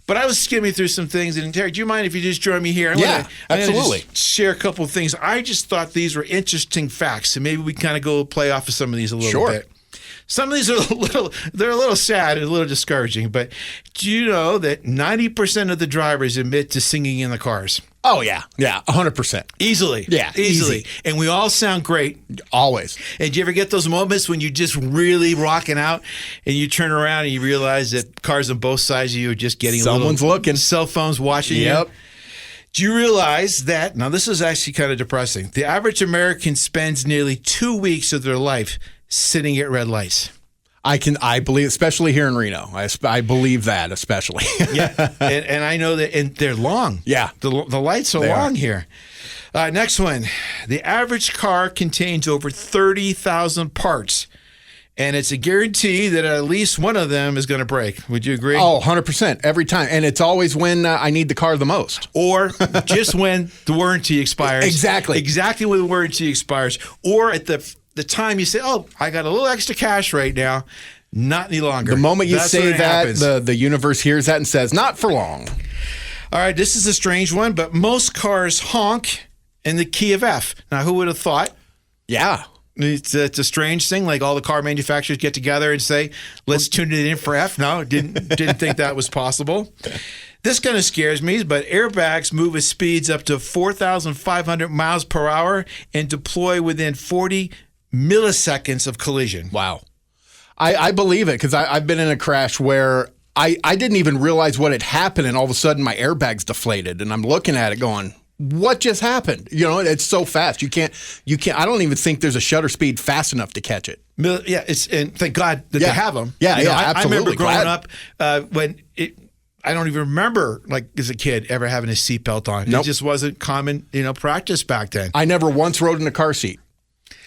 But I was skimming through some things. And Terry, do you mind if you just join me here? Yeah, absolutely. Just share a couple of things. I just thought these were interesting facts. And maybe we kind of go play off of some of these a little bit. Some of these are they're a little sad and a little discouraging, but do you know that 90% of the drivers admit to singing in the cars? Oh, yeah. Yeah, 100%. Easily. Yeah, easily. easy. And we all sound great. Always. And do you ever get those moments when you're just really rocking out and you turn around and you realize that cars on both sides of you are just getting Someone's looking. Cell phones watching you? Do you realize that, now this is actually kind of depressing, the average American spends nearly 2 weeks of their life sitting at red lights? I believe, especially here in Reno. I believe that, especially. Yeah, and I know that, and they're long. Yeah. The lights are long here. Next one. The average car contains over 30,000 parts, and it's a guarantee that at least one of them is going to break. Would you agree? Oh, 100%. Every time. And it's always when I need the car the most. Or just when the warranty expires. Exactly. Exactly when the warranty expires. Or at the time you say, oh, I got a little extra cash right now. Not any longer. The moment you say that, happens. the universe hears that and says, not for long. All right, this is a strange one, but most cars honk in the key of F. Now, who would have thought? Yeah. It's a strange thing, like all the car manufacturers get together and say, let's tune it in for F. No, didn't think that was possible. This kind of scares me, but airbags move at speeds up to 4,500 miles per hour and deploy within 40 milliseconds of collision. Wow. I believe it because I've been in a crash where I didn't even realize what had happened, and all of a sudden my airbag's deflated, and I'm looking at it going, what just happened? You know, it's so fast. You can't. I don't even think there's a shutter speed fast enough to catch it. Yeah, and thank God that they have them. Yeah, absolutely. I remember growing up when I don't even remember, like as a kid, ever having a seatbelt on. Nope. It just wasn't common, practice back then. I never once rode in a car seat.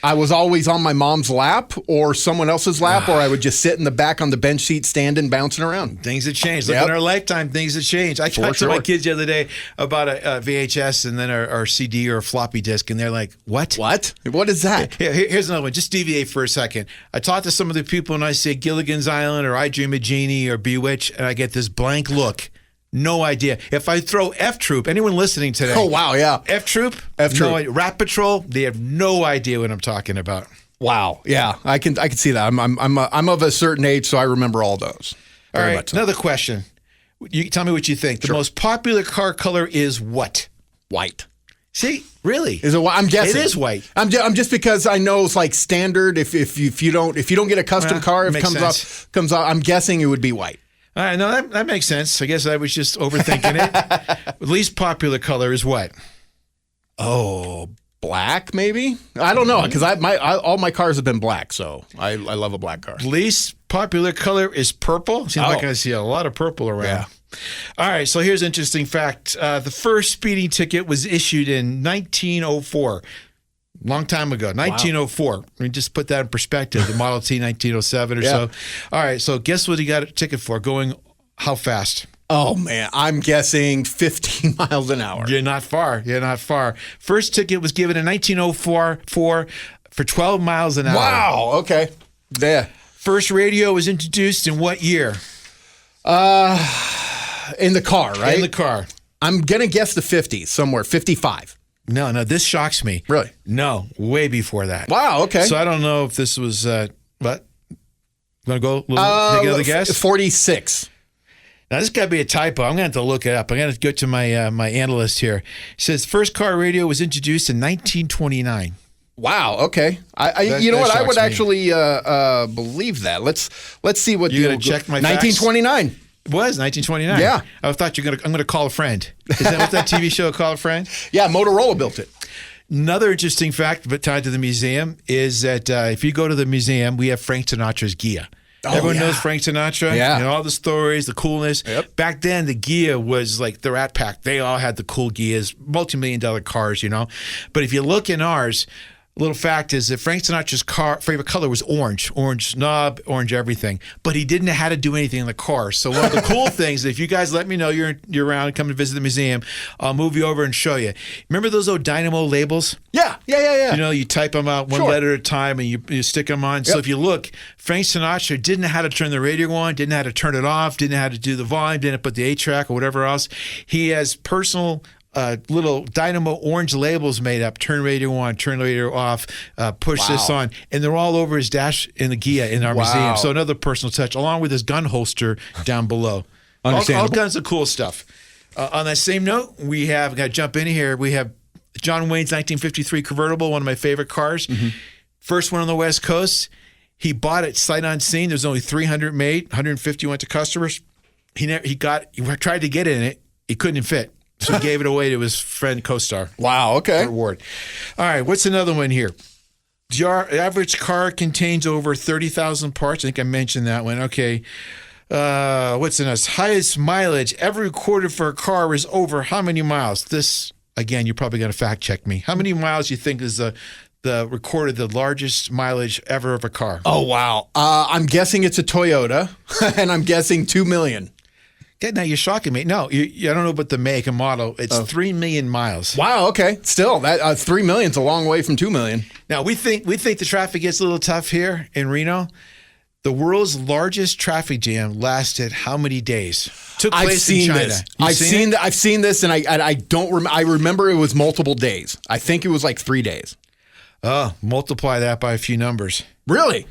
I was always on my mom's lap or someone else's lap, or I would just sit in the back on the bench seat, standing, bouncing around. Things have changed. Look, in our lifetime, things have changed. I talked to my kids the other day about a VHS and then our CD or a floppy disk, and they're like, what? What? What is that? Here's another one. Just deviate for a second. I talk to some of the people, and I say Gilligan's Island or I Dream of Jeannie or Bewitched, and I get this blank look. No idea. If I throw F Troop, anyone listening today? Oh, wow, yeah. F Troop? No, Rat Patrol, they have no idea what I'm talking about. Wow. Yeah, I can see that. I'm of a certain age, so I remember all those. All right, another question. You tell me what you think. The most popular car color is what? White. See, really? Is it? I'm guessing it is white. I'm just because I know it's like standard. If you don't get a custom car, if it comes up, I'm guessing it would be white. All right, no, that makes sense. I guess I was just overthinking it. The least popular color is what? Oh, black, maybe? I don't know, because all my cars have been black, so I love a black car. Least popular color is purple. Seems like I see a lot of purple around. Yeah. All right, so here's an interesting fact. The first speeding ticket was issued in 1904. Long time ago, 1904. Wow. Let me just put that in perspective. The Model T, 1907 or so. All right, so guess what he got a ticket for? Going how fast? Oh, man. I'm guessing 15 miles an hour. You're not far. First ticket was given in 1904 for 12 miles an hour. Wow. Okay. Yeah. First radio was introduced in what year? In the car, right? In the car. I'm going to guess the 50s, somewhere, 55. No, this shocks me. Really? No, way before that. Wow, okay. So I don't know if this was, what? Want to go take another guess? 46. Now, this got to be a typo. I'm going to have to look it up. I'm going to go to my my analyst here. It says first car radio was introduced in 1929. Wow, okay. You know what? I would actually believe that. Let's see what you're going to check my 1929. Facts? It was 1929. Yeah. I thought I'm going to call a friend. Is that what that TV show, Call a Friend? Yeah, Motorola built it. Another interesting fact but tied to the museum is that if you go to the museum, we have Frank Sinatra's Gia. Everyone knows Frank Sinatra and all the stories, the coolness. Yep. Back then, the Ghia was like the Rat Pack. They all had the cool Ghias, multi-million-dollar cars, But if you look in ours, little fact is that Frank Sinatra's favorite color was orange knob, orange everything. But he didn't know how to do anything in the car. So one of the cool things, if you guys let me know you're around and come to visit the museum, I'll move you over and show you. Remember those old dynamo labels? Yeah. You type them out one letter at a time and you stick them on. Yep. So if you look, Frank Sinatra didn't know how to turn the radio on, didn't know how to turn it off, didn't know how to do the volume, didn't put the 8-track or whatever else. He has personal little dynamo orange labels made up, turn radio on, turn radio off, push this on, and they're all over his dash in the Ghia in our museum. So another personal touch, along with his gun holster down below. All kinds of cool stuff. On that same note, we have got to jump in here. We have John Wayne's 1953 convertible, one of my favorite cars. Mm-hmm. First one on the West Coast. He bought it sight unseen. There's only 300 made. 150 went to customers. He tried to get in it. He couldn't fit. So he gave it away to his friend co-star. Wow, okay. Reward. All right, what's another one here? Your average car contains over 30,000 parts. I think I mentioned that one. Okay. What's the next? Highest mileage ever recorded for a car is over how many miles? This, again, you're probably going to fact check me. How many miles do you think is the recorded the largest mileage ever of a car? Oh, wow. I'm guessing it's a Toyota, and I'm guessing 2 million. Now you're shocking me. No, I don't know about the make and model. It's 3 million miles. Wow. Okay. Still, that 3 million's a long way from 2 million. Now we think the traffic gets a little tough here in Reno. The world's largest traffic jam lasted how many days? Took place in China. I've seen this, and I don't remember. I remember it was multiple days. I think it was like 3 days. Oh, multiply that by a few numbers. Really?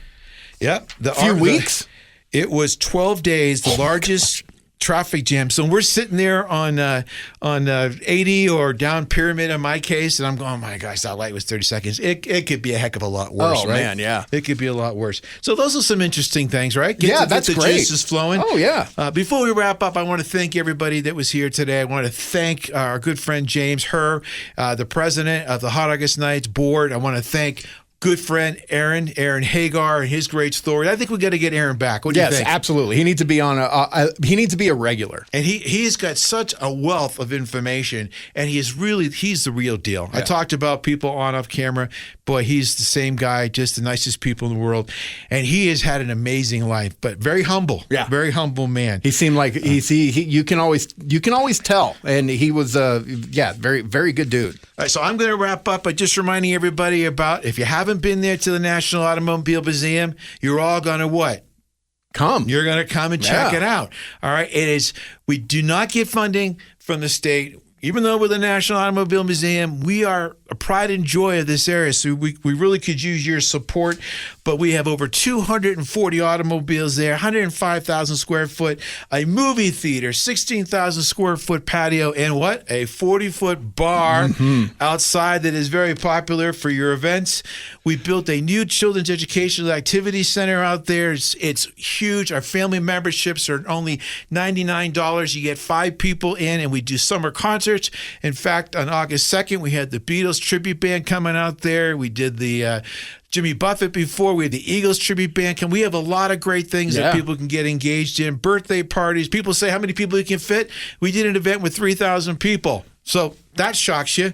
Yep. A few weeks. It was 12 days. The largest traffic jam. So we're sitting there on 80 or down Pyramid in my case, and I'm going, oh my gosh, that light was 30 seconds. It could be a heck of a lot worse, right? Man, yeah. It could be a lot worse. So those are some interesting things, right? That's the great. Juices flowing. Oh, yeah. Before we wrap up, I want to thank everybody that was here today. I want to thank our good friend James Herr, the president of the Hot August Nights board. I want to thank good friend Aaron Hagar, and his great story. I think we got to get Aaron back. What do you think? Yes, absolutely. He needs to be he needs to be a regular. And he's got such a wealth of information, and he's the real deal. Yeah. I talked about people on off camera. Boy, he's the same guy, just the nicest people in the world, and he has had an amazing life, but very humble. Yeah, very humble man. He seemed like you can always tell, and he was very very good dude. All right, so I'm going to wrap up by just reminding everybody about, if you haven't been there to the National Automobile Museum, you're all going to what? Come. You're going to come and check it out. All right. We do not get funding from the state. Even though we're the National Automobile Museum, we are a pride and joy of this area. So we really could use your support. But we have over 240 automobiles there, 105,000 square foot, a movie theater, 16,000 square foot patio, and what? A 40-foot bar outside that is very popular for your events. We built a new children's educational activity center out there. It's huge. Our family memberships are only $99. You get 5 people in, and we do summer concerts. In fact, on August 2nd, we had the Beatles tribute band coming out there. We did the Jimmy Buffett before. We had the Eagles tribute band. We have a lot of great things that people can get engaged in. Birthday parties. People say how many people you can fit. We did an event with 3,000 people. So that shocks you.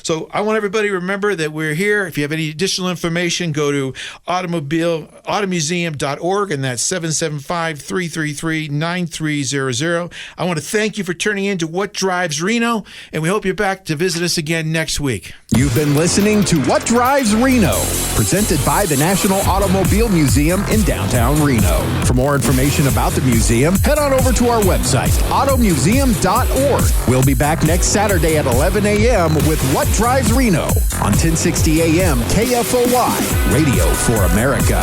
So I want everybody to remember that we're here. If you have any additional information, go to automuseum.org, and that's 775-333-9300. I want to thank you for tuning in to What Drives Reno, and we hope you're back to visit us again next week. You've been listening to What Drives Reno, presented by the National Automobile Museum in downtown Reno. For more information about the museum, head on over to our website, automuseum.org. We'll be back next Saturday at 11 a.m. with What Drives Reno on 1060 a.m. KFOY, Radio for America.